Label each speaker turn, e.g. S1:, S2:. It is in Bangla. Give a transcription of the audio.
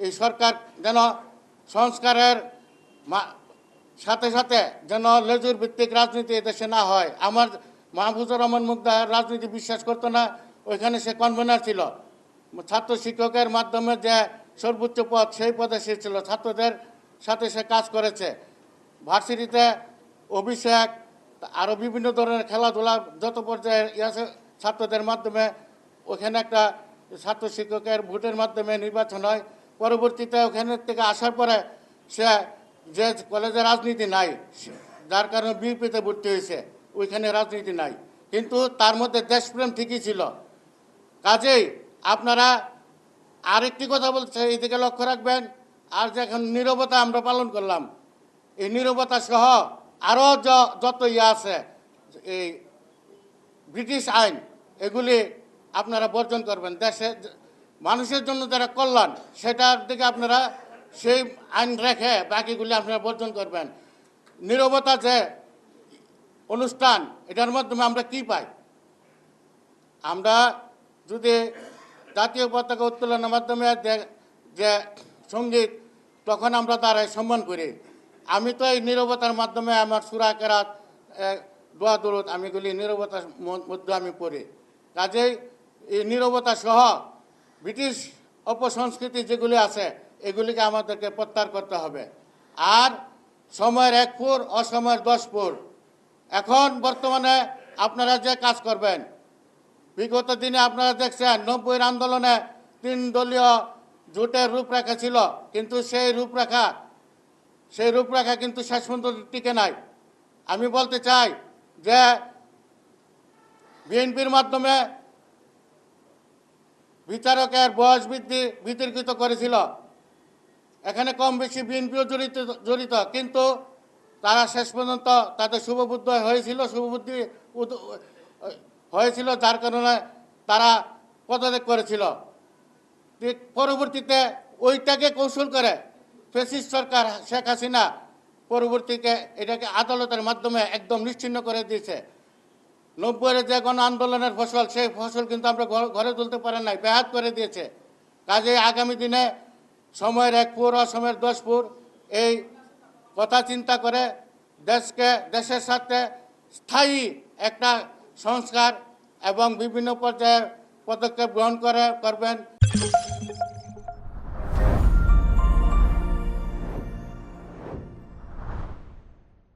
S1: এই সরকার যেন সংস্কারের সাথে সাথে যেন লেজুর ভিত্তিক রাজনীতি দেশে না হয়। আমার মাহফুজুর রহমান মুগ্ধা রাজনীতি বিশ্বাস করতো না, ওইখানে সে কনভেনার ছিল। ছাত্র শিক্ষকের মাধ্যমে যে সর্বোচ্চ পদ, সেই পদে সে ছিল। ছাত্রদের সাথে সে কাজ করেছে। ভার্সিটিতে অভিষেক, আরও বিভিন্ন ধরনের খেলাধুলা যত পর্যায়ে আছে ছাত্রদের মাধ্যমে, ওখানে একটা ছাত্র শিক্ষকের ভোটের মাধ্যমে নির্বাচন হয়। পরবর্তীতে ওখানে থেকে আসার পরে সে যে কলেজে রাজনীতি নাই, যার কারণে বিএনপিতে ভর্তি হয়েছে, ওইখানে রাজনীতি নাই, কিন্তু তার মধ্যে দেশপ্রেম ঠিকই ছিল। কাজেই আপনারা আরেকটি কথা বলছে, এইদিকে লক্ষ্য রাখবেন। আর যে এখন নীরবতা আমরা পালন করলাম, এই নীরবতা সহ আরও যত আছে এই ব্রিটিশ আইন, এগুলি আপনারা বর্জন করবেন। দেশে মানুষের জন্য যারা কল্যাণ, সেটার দিকে আপনারা সেই আইন রেখে বাকিগুলি আপনারা বর্জন করবেন। নীরবতা যে অনুষ্ঠান, এটার মাধ্যমে আমরা কি পাই? আমরা যদি জাতীয় পতাকা উত্তোলনের মাধ্যমে যে সঙ্গীত, তখন আমরা তারাই সম্মান করি। আমি তো এই নীরবতার মাধ্যমে আমার সূরা কেরাত, দোয়া দরুদ, আমিগুলি নীরবতার মধ্যে আমি পড়ি। কাজেই এই নীরবতা সহ ব্রিটিশ অপসংস্কৃতি যেগুলি আছে, এগুলিকে আমাদেরকে প্রত্যাহার করতে হবে। আর সময়ের 1 ফুর, অসময়ের 10 ফুর। এখন বর্তমানে আপনারা যে কাজ করবেন, বিগত দিনে আপনারা দেখছেন 90-এর আন্দোলনে 3 দলীয় জোটের রূপরেখা ছিল, কিন্তু সেই রূপরেখা কিন্তু শেষ পর্যন্ত টিকে নাই। আমি বলতে চাই যে বিএনপির মাধ্যমে বিচারকের বয়স বৃদ্ধি বিতর্কিত করেছিল। এখানে কম বেশি বিএনপিও জড়িত, কিন্তু তারা শেষ পর্যন্ত তাদের শুভবুদ্ধি হয়েছিল, যার কারণে তারা পদত্যাগ করেছিল। পরবর্তীতে ওইটাকে কৌশল করে ফ্যাসিস্ট সরকার শেখ হাসিনা পরবর্তীতে এটাকে আদালতের মাধ্যমে একদম নিশ্চিহ্ন করে দিয়েছে। 90-এর যে গণ আন্দোলনের ফসল, সেই ফসল কিন্তু আমরা ঘরে তুলতে পারেন নাই, ব্যাহত করে দিয়েছে। কাজে আগামী দিনে সময়ের 1 ফুর, অসময়ের 10 ফুর, এই কথা চিন্তা করে দেশের সাথে স্থায়ী একটা সংস্কার এবং বিভিন্ন পর্যায়ে পদক্ষেপ গ্রহণ করবেন।